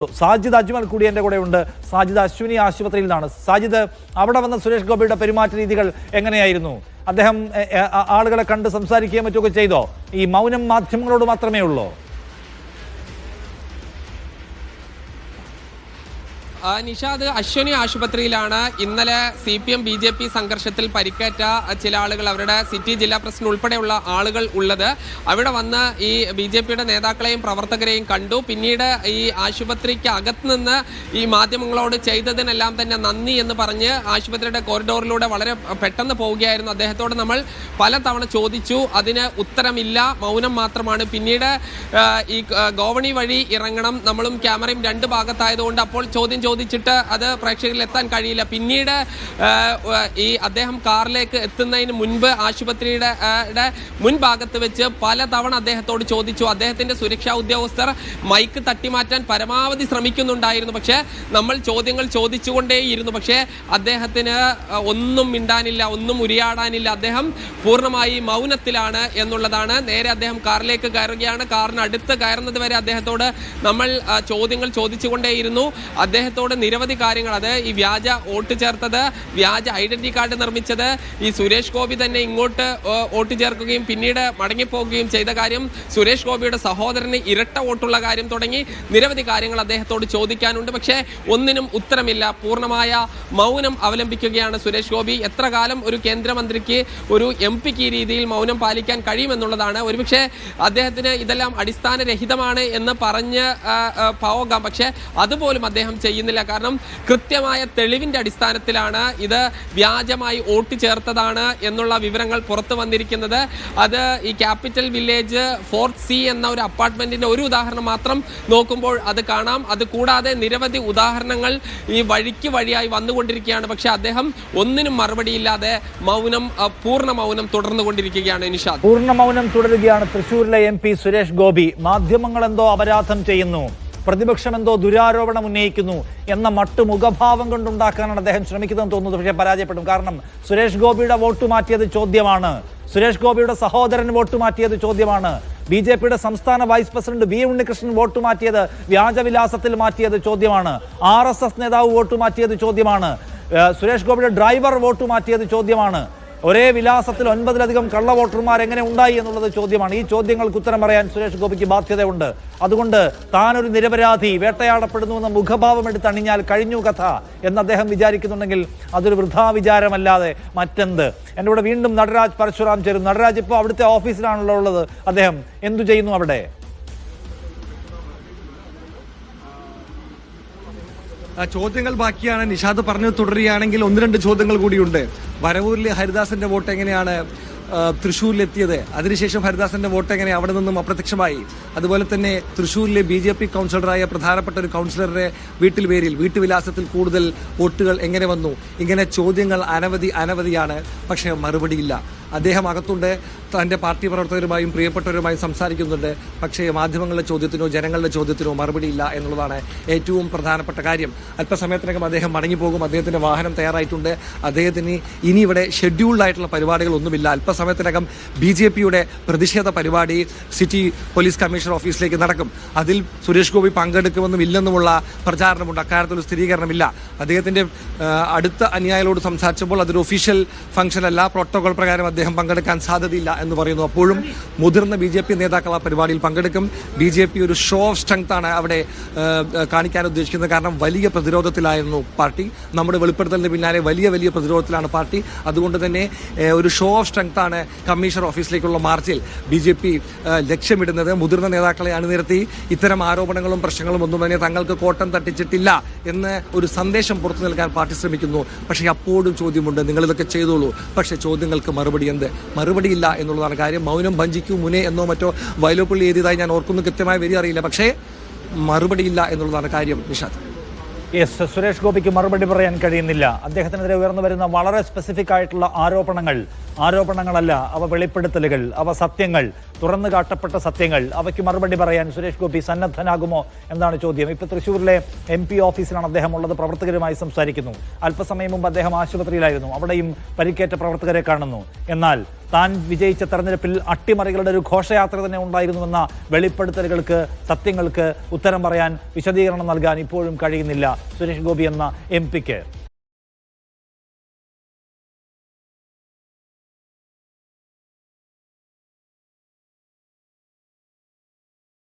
സാജിദ് അജ്മൽ കൂടി എൻ്റെ കൂടെ ഉണ്ട്. സാജിദ് അശ്വിനി ആശുപത്രിയിൽ നിന്നാണ്. സാജിദ്, അവിടെ വന്ന സുരേഷ് ഗോപിയുടെ പെരുമാറ്റ രീതികൾ എങ്ങനെയായിരുന്നു? അദ്ദേഹം ആളുകളെ കണ്ട് സംസാരിക്കുകയും മറ്റൊക്കെ ചെയ്തോ? ഈ മൗനം മാധ്യമങ്ങളോട് മാത്രമേ ഉള്ളൂ? നിഷാദ്, അശ്വിനി ആശുപത്രിയിലാണ് ഇന്നലെ CPM BJP സംഘർഷത്തിൽ പരിക്കേറ്റ ചില ആളുകൾ, അവരുടെ സിറ്റി ജില്ലാ പ്രസിഡന്റ് ഉൾപ്പെടെയുള്ള ആളുകൾ ഉള്ളത്. അവിടെ വന്ന് ഈ BJPയുടെ നേതാക്കളെയും പ്രവർത്തകരെയും കണ്ടു. പിന്നീട് ഈ ആശുപത്രിക്ക് അകത്ത് നിന്ന് ഈ മാധ്യമങ്ങളോട് ചെയ്തതിനെല്ലാം തന്നെ നന്ദി എന്ന് പറഞ്ഞ് ആശുപത്രിയുടെ കോറിഡോറിലൂടെ വളരെ പെട്ടെന്ന് പോവുകയായിരുന്നു. അദ്ദേഹത്തോട് നമ്മൾ പലതവണ ചോദിച്ചു, അതിന് ഉത്തരമില്ല, മൗനം മാത്രമാണ്. പിന്നീട് ഈ ഗോവണി വഴി ഇറങ്ങണം, നമ്മളും ക്യാമറയും രണ്ട് ഭാഗത്തായതുകൊണ്ട് അപ്പോൾ ചോദിച്ചിട്ട് അത് പ്രേക്ഷകരിൽ എത്താൻ കഴിയില്ല. പിന്നീട് ഈ അദ്ദേഹം കാറിലേക്ക് എത്തുന്നതിന് മുൻപ് ആശുപത്രിയുടെ മുൻഭാഗത്ത് വെച്ച് പലതവണ അദ്ദേഹത്തോട് ചോദിച്ചു. അദ്ദേഹത്തിന്റെ സുരക്ഷാ ഉദ്യോഗസ്ഥർ മൈക്ക് തട്ടിമാറ്റാൻ പരമാവധി ശ്രമിക്കുന്നുണ്ടായിരുന്നു. പക്ഷേ നമ്മൾ ചോദ്യങ്ങൾ ചോദിച്ചുകൊണ്ടേയിരുന്നു. പക്ഷേ അദ്ദേഹത്തിന് ഒന്നും മിണ്ടാനില്ല, ഒന്നും ഉരിയാടാനില്ല. അദ്ദേഹം പൂർണ്ണമായി മൗനത്തിലാണ് എന്നുള്ളതാണ്. നേരെ അദ്ദേഹം കാറിലേക്ക് കയറുകയാണ്. കാറിന് അടുത്ത് കയറുന്നത് വരെ അദ്ദേഹത്തോട് നമ്മൾ ചോദ്യങ്ങൾ ചോദിച്ചുകൊണ്ടേയിരുന്നു. അദ്ദേഹത്തോട് നിരവധി കാര്യങ്ങൾ, അത് ഈ വ്യാജ വോട്ട് ചേർത്തത്, വ്യാജ ഐഡന്റിറ്റി കാർഡ് നിർമ്മിച്ചത്, ഈ സുരേഷ് ഗോപി തന്നെ ഇങ്ങോട്ട് വോട്ട് ചേർക്കുകയും പിന്നീട് മടങ്ങിപ്പോകുകയും ചെയ്ത കാര്യം, സുരേഷ് ഗോപിയുടെ സഹോദരന് ഇരട്ട വോട്ടുള്ള കാര്യം തുടങ്ങി നിരവധി കാര്യങ്ങൾ അദ്ദേഹത്തോട് ചോദിക്കാനുണ്ട്. പക്ഷേ ഒന്നിനും ഉത്തരമില്ല. പൂർണ്ണമായ മൗനം അവലംബിക്കുകയാണ് സുരേഷ് ഗോപി. എത്ര കാലം ഒരു കേന്ദ്രമന്ത്രിക്ക്, ഒരു MP-ക്ക് ഈ രീതിയിൽ മൗനം പാലിക്കാൻ കഴിയുമെന്നുള്ളതാണ്. ഒരുപക്ഷെ അദ്ദേഹത്തിന് ഇതെല്ലാം അടിസ്ഥാനരഹിതമാണ് എന്ന് പറഞ്ഞ് പോകാം. പക്ഷേ അതുപോലും അദ്ദേഹം ചെയ്യുന്നില്ല. കാരണം കൃത്യമായ തെളിവിന്റെ അടിസ്ഥാനത്തിലാണ് ഇത് വ്യാജമായി വോട്ട് ചേർത്തതാണ് എന്നുള്ള വിവരങ്ങൾ പുറത്തു വന്നിരിക്കുന്നത്. അത് ഈ ക്യാപിറ്റൽ വില്ലേജ് 4th C എന്ന ഒരു അപ്പാർട്ട്മെന്റിന്റെ ഒരു ഉദാഹരണം മാത്രം നോക്കുമ്പോൾ അത് കാണാം. അത് കൂടാതെ നിരവധി ഉദാഹരണങ്ങൾ ഈ വഴിയായി വന്നുകൊണ്ടിരിക്കുകയാണ്. പക്ഷെ അദ്ദേഹം ഒന്നിനും മറുപടിയില്ലാതെ മൗനം, പൂർണ്ണ മൗനം തുടർന്നുകൊണ്ടിരിക്കുകയാണ്. നിഷാദ്, പൂർണ്ണ മൗനം തുടരുകയാണ് തൃശ്ശൂരിലെ MP സുരേഷ് ഗോപി. മാധ്യമങ്ങൾ എന്തോ അപരാധം ചെയ്യുന്നു, പ്രതിപക്ഷം എന്തോ ദുരാരോപണം ഉന്നയിക്കുന്നു എന്ന മുഖഭാവം കൊണ്ടുണ്ടാക്കാനാണ് അദ്ദേഹം ശ്രമിക്കുന്നതെന്ന് തോന്നുന്നത്. പക്ഷേ പരാജയപ്പെടും. കാരണം സുരേഷ് ഗോപിയുടെ വോട്ട് മാറ്റിയത് ചോദ്യമാണ്. സുരേഷ് ഗോപിയുടെ സഹോദരൻ വോട്ട് മാറ്റിയത് ചോദ്യമാണ്. BJPയുടെ സംസ്ഥാന vice president V Unnikrishnan vote മാറ്റിയത് വ്യാജവിലാസത്തിൽ മാറ്റിയത് ചോദ്യമാണ്. RSS നേതാവ് വോട്ട് മാറ്റിയത് ചോദ്യമാണ്. സുരേഷ് ഗോപിയുടെ ഡ്രൈവർ വോട്ട് മാറ്റിയത് ചോദ്യമാണ്. ഒരേ വിലാസത്തിൽ 9-ലധികം കള്ള വോട്ടർമാർ എങ്ങനെ ഉണ്ടായി എന്നുള്ളത് ചോദ്യമാണ്. ഈ ചോദ്യങ്ങൾക്ക് ഉത്തരം പറയാൻ സുരേഷ് ഗോപിക്ക് ബാധ്യതയുണ്ട്. അതുകൊണ്ട് താനൊരു നിരപരാധി, വേട്ടയാടപ്പെടുന്നുവെന്ന മുഖഭാവം എടുത്തണിഞ്ഞാൽ കഴിഞ്ഞു കഥ എന്ന് അദ്ദേഹം വിചാരിക്കുന്നുണ്ടെങ്കിൽ അതൊരു വൃഥാ വിചാരമല്ലാതെ മറ്റെന്ത്. എൻ്റെ കൂടെ വീണ്ടും നടരാജ് പരശുറാം ചേരും. നടരാജ്, ഇപ്പോൾ അവിടുത്തെ ഓഫീസിലാണല്ലോ ഉള്ളത്. അദ്ദേഹം എന്തു ചെയ്യുന്നു അവിടെ? ചോദ്യങ്ങൾ ബാക്കിയാണ്. നിഷാദ് പറഞ്ഞു തുടരുകയാണെങ്കിൽ 1-2 ചോദ്യങ്ങൾ കൂടിയുണ്ട്. വരവൂരിലെ ഹരിദാസന്റെ വോട്ട് എങ്ങനെയാണ് തൃശ്ശൂരിലെത്തിയത്? അതിനുശേഷം ഹരിദാസന്റെ വോട്ട് എങ്ങനെ അവിടെ നിന്നും അപ്രത്യക്ഷമായി? അതുപോലെ തന്നെ തൃശ്ശൂരിലെ BJP കൗൺസിലറായ പ്രധാനപ്പെട്ട ഒരു കൗൺസിലറുടെ വീട്ടുവിലാസത്തിൽ കൂടുതൽ വോട്ടുകൾ എങ്ങനെ വന്നു? ഇങ്ങനെ ചോദ്യങ്ങൾ അനവധിയാണ്. പക്ഷേ മറുപടിയില്ല. അദ്ദേഹം അകത്തുണ്ട്, തന്റെ പാർട്ടി പ്രവർത്തകരുമായും പ്രിയപ്പെട്ടവരുമായും സംസാരിക്കുന്നുണ്ട്. പക്ഷേ മാധ്യമങ്ങളുടെ ചോദ്യത്തിനോ ജനങ്ങളുടെ ചോദ്യത്തിനോ മറുപടിയില്ല എന്നുള്ളതാണ് ഏറ്റവും പ്രധാനപ്പെട്ട കാര്യം. അല്പസമയത്തിനകം അദ്ദേഹം മടങ്ങിപ്പോകും. അദ്ദേഹത്തിന്റെ വാഹനം തയ്യാറായിട്ടുണ്ട്. അദ്ദേഹത്തിന് ഇനി ഇവിടെ ഷെഡ്യൂൾഡ് ആയിട്ടുള്ള പരിപാടികളൊന്നുമില്ല. അല്പസമയത്തിനകം BJPയുടെ പ്രതിഷേധ പരിപാടി സിറ്റി പോലീസ് കമ്മീഷണർ ഓഫീസിലേക്ക് നടക്കും. അതിൽ സുരേഷ് ഗോപി പങ്കെടുക്കുമെന്നും ഇല്ലെന്നുമുള്ള പ്രചാരണമുണ്ട്. അക്കാര്യത്തിൽ സ്ഥിരീകരണമില്ല. അദ്ദേഹത്തിന്റെ അടുത്ത അനുയായികളോട് സംസാരിച്ചപ്പോൾ അതൊരു ഒഫീഷ്യൽ ഫംഗ്ഷൻ അല്ല, പ്രോട്ടോകോൾ പ്രകാരം അദ്ദേഹം പങ്കെടുക്കാൻ സാധ്യതയില്ല എന്ന് പറയുന്നു. അപ്പോഴും മുതിർന്ന BJP നേതാക്കൾ ആ പരിപാടിയിൽ പങ്കെടുക്കും. BJP ഒരു ഷോ ഓഫ് സ്ട്രെങ്ത് ആണ് അവിടെ കാണിക്കാൻ ഉദ്ദേശിക്കുന്നത്. കാരണം വലിയ പ്രതിരോധത്തിലായിരുന്നു പാർട്ടി. നമ്മുടെ വെളിപ്പെടുത്തലിന് പിന്നാലെ വലിയ പ്രതിരോധത്തിലാണ് പാർട്ടി. അതുകൊണ്ട് തന്നെ ഒരു ഷോ ഓഫ് സ്ട്രെങ്ത് ആണ് കമ്മീഷണർ ഓഫീസിലേക്കുള്ള മാർച്ചിൽ BJP ലക്ഷ്യമിടുന്നത്. മുതിർന്ന നേതാക്കളെ അണിനിരത്തി ഇത്തരം ആരോപണങ്ങളും പ്രശ്നങ്ങളും ഒന്നും തന്നെ തങ്ങൾക്ക് കോട്ടം തട്ടിച്ചിട്ടില്ല എന്ന് ഒരു സന്ദേശം പുറത്തു നൽകാൻ പാർട്ടി ശ്രമിക്കുന്നു. പക്ഷേ അപ്പോഴും ചോദ്യമുണ്ട്, നിങ്ങളിതൊക്കെ ചെയ്തോളൂ, പക്ഷേ ചോദ്യങ്ങൾക്ക് മറുപടിയില്ല എന്നുള്ളതാണ് കാര്യം. മൗനം ഭഞ്ജിക്കൂ മുനേ എന്നോ മറ്റോ വയലോപ്പള്ളി എഴുതിയതായി ഞാൻ ഓർക്കുന്നു, കൃത്യമായ വരി അറിയില്ല. പക്ഷേ മറുപടിയില്ല എന്നുള്ളതാണ് കാര്യം. നിഷാദ്, യെസ്, സുരേഷ് ഗോപിക്ക് മറുപടി പറയാൻ കഴിയുന്നില്ല. അദ്ദേഹത്തിനെതിരെ ഉയർന്നു വരുന്ന വളരെ സ്പെസിഫിക് ആയിട്ടുള്ള ആരോപണങ്ങളല്ല, അവ വെളിപ്പെടുത്തലുകൾ, അവ സത്യങ്ങൾ, തുറന്നു കാട്ടപ്പെട്ട സത്യങ്ങൾ. അവയ്ക്ക് മറുപടി പറയാൻ സുരേഷ് ഗോപി സന്നദ്ധനാകുമോ എന്നാണ് ചോദ്യം. ഇപ്പോൾ തൃശ്ശൂരിലെ MP ഓഫീസിലാണ് അദ്ദേഹം ഉള്ളത്. പ്രവർത്തകരുമായി സംസാരിക്കുന്നു. അല്പസമയം മുമ്പ് അദ്ദേഹം ആശുപത്രിയിലായിരുന്നു. അവിടെയും പരിക്കേറ്റ പ്രവർത്തകരെ കാണുന്നു. എന്നാൽ താൻ വിജയിച്ച തെരഞ്ഞെടുപ്പിൽ അട്ടിമറികളുടെ ഒരു ഘോഷയാത്ര തന്നെ ഉണ്ടായിരുന്നുവെന്ന വെളിപ്പെടുത്തലുകൾക്ക്, സത്യങ്ങൾക്ക് ഉത്തരം പറയാൻ, വിശദീകരണം നൽകാൻ ഇപ്പോഴും കഴിയുന്നില്ല സുരേഷ് ഗോപി എന്ന MP-ക്ക്.